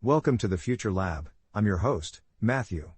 Welcome to the Future Lab. I'm your host, Matthew.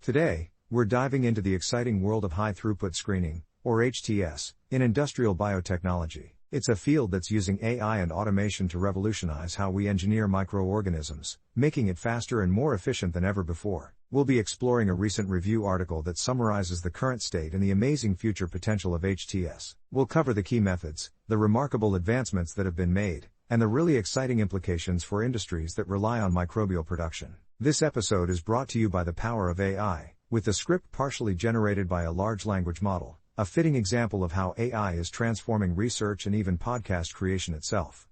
Today, we're diving into the exciting world of high-throughput screening, or HTS, in industrial biotechnology. It's a field that's using AI and automation to revolutionize how we engineer microorganisms, making it faster and more efficient than ever before. We'll be exploring a recent review article that summarizes the current state and the amazing future potential of HTS. We'll cover the key methods, the remarkable advancements that have been made, and the really exciting implications for industries that rely on microbial production. This episode is brought to you by the power of AI, with the script partially generated by a large language model, a fitting example of how AI is transforming research and even podcast creation itself.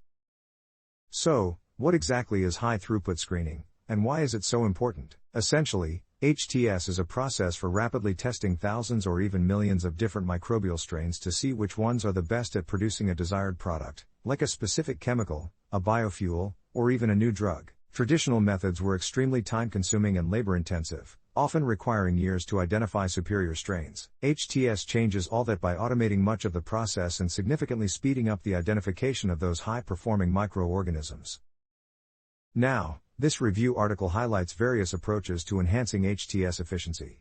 So, what exactly is high-throughput screening, and why is it so important? Essentially, HTS is a process for rapidly testing thousands or even millions of different microbial strains to see which ones are the best at producing a desired product, like a specific chemical, a biofuel, or even a new drug. Traditional methods were extremely time-consuming and labor-intensive, often requiring years to identify superior strains. HTS changes all that by automating much of the process and significantly speeding up the identification of those high-performing microorganisms. Now, this review article highlights various approaches to enhancing HTS efficiency.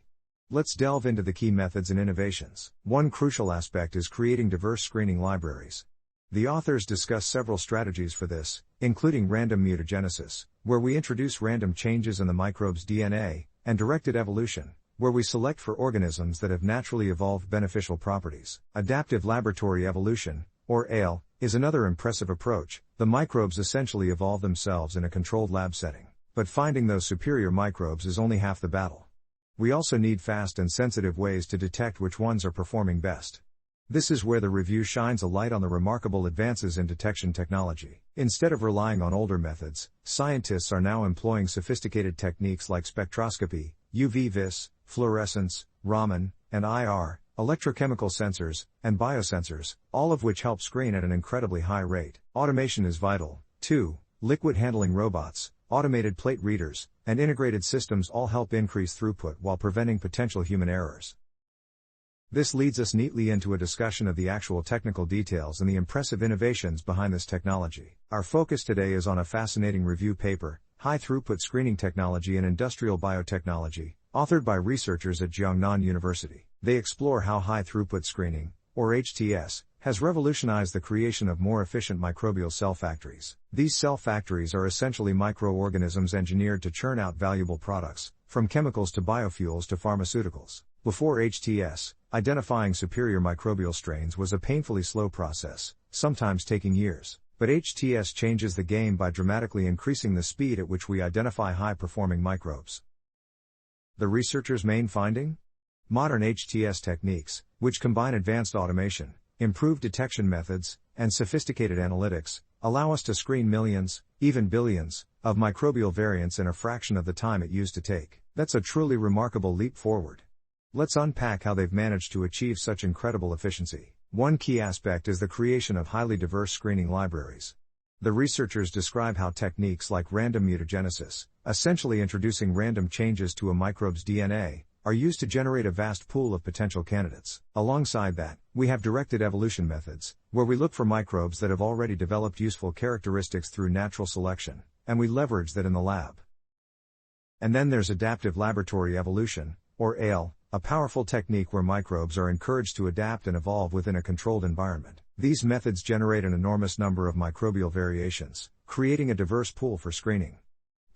Let's delve into the key methods and innovations. One crucial aspect is creating diverse screening libraries. The authors discuss several strategies for this, including random mutagenesis, where we introduce random changes in the microbe's DNA, and directed evolution, where we select for organisms that have naturally evolved beneficial properties. Adaptive laboratory evolution, or ALE, is another impressive approach. The microbes essentially evolve themselves in a controlled lab setting. But finding those superior microbes is only half the battle. We also need fast and sensitive ways to detect which ones are performing best. This is where the review shines a light on the remarkable advances in detection technology. Instead of relying on older methods, scientists are now employing sophisticated techniques like spectroscopy, UV-Vis, fluorescence, Raman, and IR, electrochemical sensors, and biosensors, all of which help screen at an incredibly high rate. Automation is vital, too. Liquid handling robots, automated plate readers, and integrated systems all help increase throughput while preventing potential human errors. This leads us neatly into a discussion of the actual technical details and the impressive innovations behind this technology. Our focus today is on a fascinating review paper, High-Throughput Screening Technology in Industrial Biotechnology, authored by researchers at Jiangnan University. They explore how high-throughput screening, or HTS, has revolutionized the creation of more efficient microbial cell factories. These cell factories are essentially microorganisms engineered to churn out valuable products, from chemicals to biofuels to pharmaceuticals. Before HTS, identifying superior microbial strains was a painfully slow process, sometimes taking years. But HTS changes the game by dramatically increasing the speed at which we identify high-performing microbes. The researchers' main finding? Modern HTS techniques, which combine advanced automation, improved detection methods, and sophisticated analytics, allow us to screen millions, even billions, of microbial variants in a fraction of the time it used to take. That's a truly remarkable leap forward. Let's unpack how they've managed to achieve such incredible efficiency. One key aspect is the creation of highly diverse screening libraries. The researchers describe how techniques like random mutagenesis, essentially introducing random changes to a microbe's DNA, are used to generate a vast pool of potential candidates. Alongside that, we have directed evolution methods, where we look for microbes that have already developed useful characteristics through natural selection, and we leverage that in the lab. And then there's adaptive laboratory evolution, or ALE, a powerful technique where microbes are encouraged to adapt and evolve within a controlled environment. These methods generate an enormous number of microbial variations, creating a diverse pool for screening.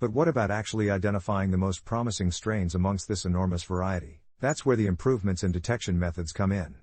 But what about actually identifying the most promising strains amongst this enormous variety? That's where the improvements in detection methods come in.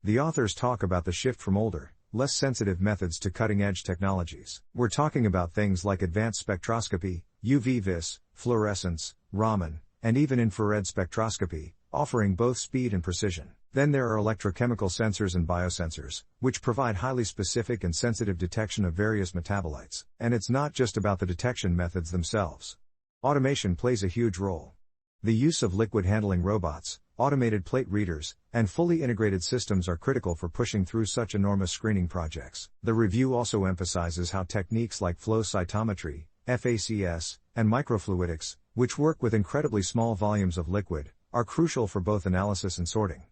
The authors talk about the shift from older, less sensitive methods to cutting-edge technologies. We're talking about things like advanced spectroscopy, UV-Vis, fluorescence, Raman, and even infrared spectroscopy, offering both speed and precision. Then there are electrochemical sensors and biosensors, which provide highly specific and sensitive detection of various metabolites. And it's not just about the detection methods themselves. Automation plays a huge role. The use of liquid handling robots, automated plate readers, and fully integrated systems are critical for pushing through such enormous screening projects. The review also emphasizes how techniques like flow cytometry, FACS, and microfluidics, which work with incredibly small volumes of liquid, are crucial for both analysis and sorting.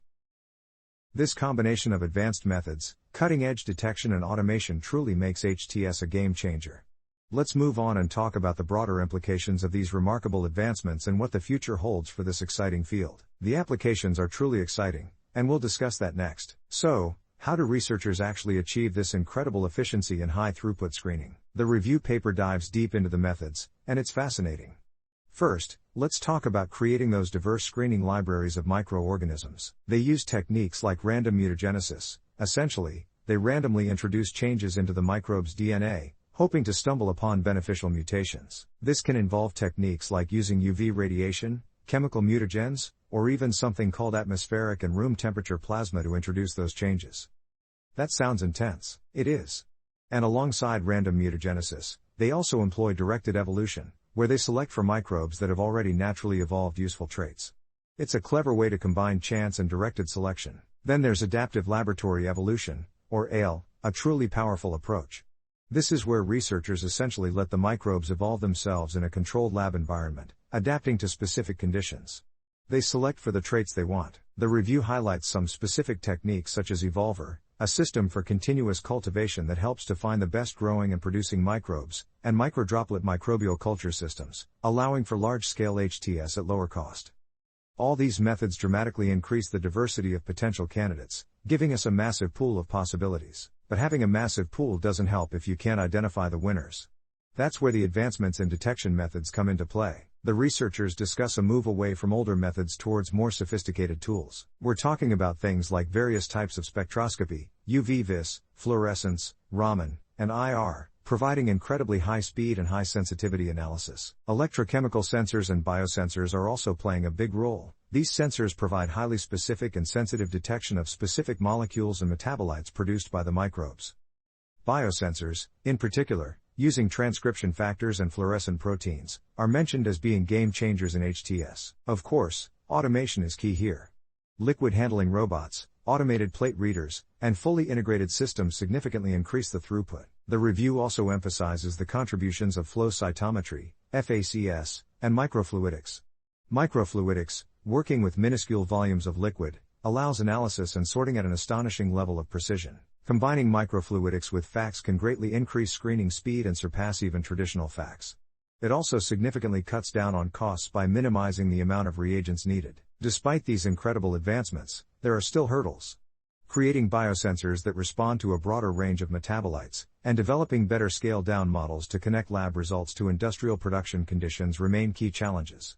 This combination of advanced methods, cutting-edge detection and automation truly makes HTS a game changer. Let's move on and talk about the broader implications of these remarkable advancements and what the future holds for this exciting field. The applications are truly exciting, and we'll discuss that next. So, how do researchers actually achieve this incredible efficiency in high-throughput screening? The review paper dives deep into the methods, and it's fascinating. First, let's talk about creating those diverse screening libraries of microorganisms. They use techniques like random mutagenesis. Essentially, they randomly introduce changes into the microbe's DNA, hoping to stumble upon beneficial mutations. This can involve techniques like using UV radiation, chemical mutagens, or even something called atmospheric and room temperature plasma to introduce those changes. That sounds intense. It is. And alongside random mutagenesis, they also employ directed evolution, where they select for microbes that have already naturally evolved useful traits. It's a clever way to combine chance and directed selection. Then there's adaptive laboratory evolution, or ALE, a truly powerful approach. This is where researchers essentially let the microbes evolve themselves in a controlled lab environment, adapting to specific conditions. They select for the traits they want. The review highlights some specific techniques such as Evolver, a system for continuous cultivation that helps to find the best growing and producing microbes, and microdroplet microbial culture systems, allowing for large-scale HTS at lower cost. All these methods dramatically increase the diversity of potential candidates, giving us a massive pool of possibilities. But having a massive pool doesn't help if you can't identify the winners. That's where the advancements in detection methods come into play. The researchers discuss a move away from older methods towards more sophisticated tools. We're talking about things like various types of spectroscopy, UV-Vis, fluorescence, Raman, and IR, providing incredibly high speed and high sensitivity analysis. Electrochemical sensors and biosensors are also playing a big role. These sensors provide highly specific and sensitive detection of specific molecules and metabolites produced by the microbes. Biosensors, in particular, using transcription factors and fluorescent proteins, are mentioned as being game changers in HTS. Of course, automation is key here. Liquid handling robots, automated plate readers, and fully integrated systems significantly increase the throughput. The review also emphasizes the contributions of flow cytometry, FACS, and microfluidics. Microfluidics, working with minuscule volumes of liquid, allows analysis and sorting at an astonishing level of precision. Combining microfluidics with FACS can greatly increase screening speed and surpass even traditional FACS. It also significantly cuts down on costs by minimizing the amount of reagents needed. Despite these incredible advancements, there are still hurdles. Creating biosensors that respond to a broader range of metabolites, and developing better scaled-down models to connect lab results to industrial production conditions remain key challenges.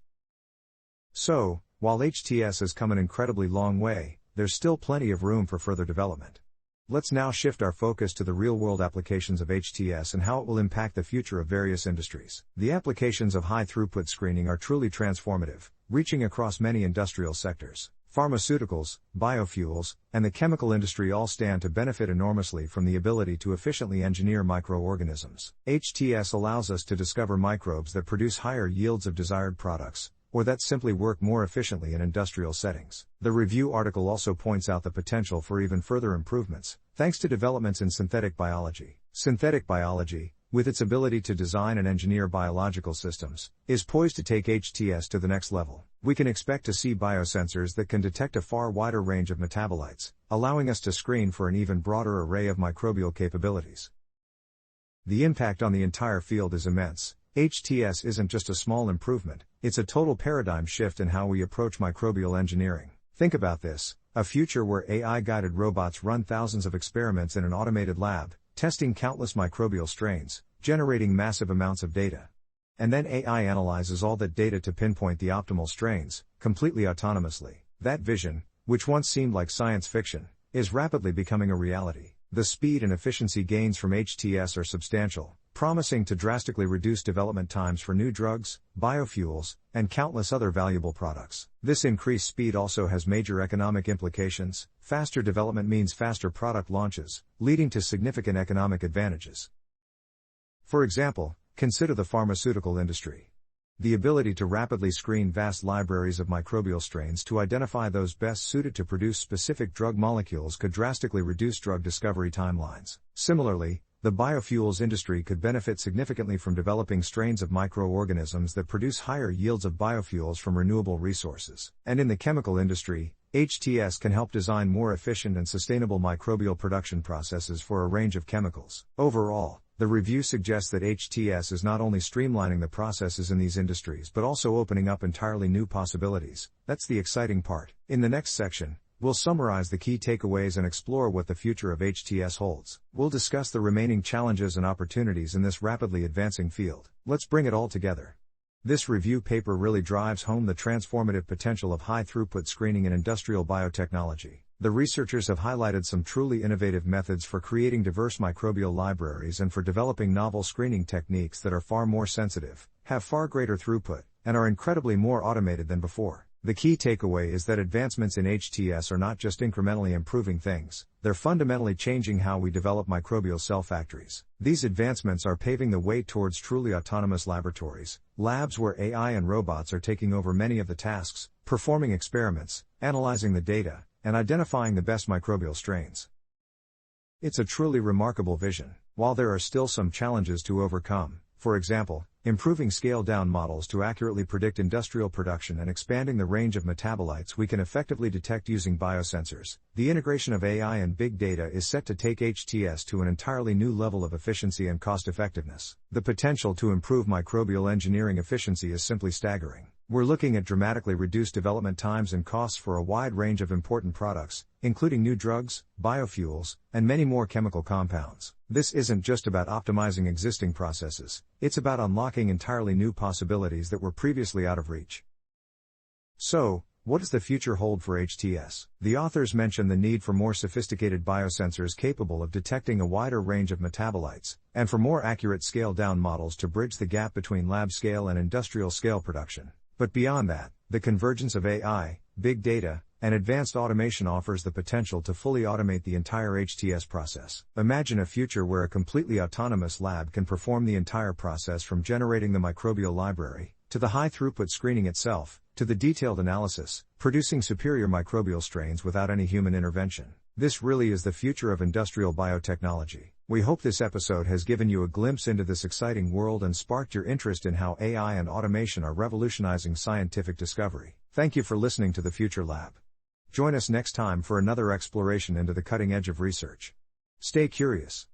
So, while HTS has come an incredibly long way, there's still plenty of room for further development. Let's now shift our focus to the real-world applications of HTS and how it will impact the future of various industries. The applications of high-throughput screening are truly transformative, reaching across many industrial sectors. Pharmaceuticals, biofuels, and the chemical industry all stand to benefit enormously from the ability to efficiently engineer microorganisms. HTS allows us to discover microbes that produce higher yields of desired products, or that simply work more efficiently in industrial settings. The review article also points out the potential for even further improvements, thanks to developments in synthetic biology. Synthetic biology, with its ability to design and engineer biological systems, is poised to take HTS to the next level. We can expect to see biosensors that can detect a far wider range of metabolites, allowing us to screen for an even broader array of microbial capabilities. The impact on the entire field is immense. HTS isn't just a small improvement, it's a total paradigm shift in how we approach microbial engineering. Think about this, a future where AI-guided robots run thousands of experiments in an automated lab, testing countless microbial strains, generating massive amounts of data. And then AI analyzes all that data to pinpoint the optimal strains, completely autonomously. That vision, which once seemed like science fiction, is rapidly becoming a reality. The speed and efficiency gains from HTS are substantial, promising to drastically reduce development times for new drugs, biofuels, and countless other valuable products. This increased speed also has major economic implications. Faster development means faster product launches, leading to significant economic advantages. For example, consider the pharmaceutical industry. The ability to rapidly screen vast libraries of microbial strains to identify those best suited to produce specific drug molecules could drastically reduce drug discovery timelines. Similarly, the biofuels industry could benefit significantly from developing strains of microorganisms that produce higher yields of biofuels from renewable resources. And in the chemical industry, HTS can help design more efficient and sustainable microbial production processes for a range of chemicals. Overall, the review suggests that HTS is not only streamlining the processes in these industries but also opening up entirely new possibilities. That's the exciting part. In the next section, we'll summarize the key takeaways and explore what the future of HTS holds. We'll discuss the remaining challenges and opportunities in this rapidly advancing field. Let's bring it all together. This review paper really drives home the transformative potential of high-throughput screening in industrial biotechnology. The researchers have highlighted some truly innovative methods for creating diverse microbial libraries and for developing novel screening techniques that are far more sensitive, have far greater throughput, and are incredibly more automated than before. The key takeaway is that advancements in HTS are not just incrementally improving things, they're fundamentally changing how we develop microbial cell factories. These advancements are paving the way towards truly autonomous laboratories, labs where AI and robots are taking over many of the tasks, performing experiments, analyzing the data, and identifying the best microbial strains. It's a truly remarkable vision. While there are still some challenges to overcome, for example, improving scale-down models to accurately predict industrial production and expanding the range of metabolites we can effectively detect using biosensors, the integration of AI and big data is set to take HTS to an entirely new level of efficiency and cost-effectiveness. The potential to improve microbial engineering efficiency is simply staggering. We're looking at dramatically reduced development times and costs for a wide range of important products, including new drugs, biofuels, and many more chemical compounds. This isn't just about optimizing existing processes, it's about unlocking entirely new possibilities that were previously out of reach. So, what does the future hold for HTS? The authors mention the need for more sophisticated biosensors capable of detecting a wider range of metabolites, and for more accurate scale-down models to bridge the gap between lab-scale and industrial-scale production. But beyond that, the convergence of AI, big data, and advanced automation offers the potential to fully automate the entire HTS process. Imagine a future where a completely autonomous lab can perform the entire process from generating the microbial library, to the high-throughput screening itself, to the detailed analysis, producing superior microbial strains without any human intervention. This really is the future of industrial biotechnology. We hope this episode has given you a glimpse into this exciting world and sparked your interest in how AI and automation are revolutionizing scientific discovery. Thank you for listening to the Future Lab. Join us next time for another exploration into the cutting edge of research. Stay curious.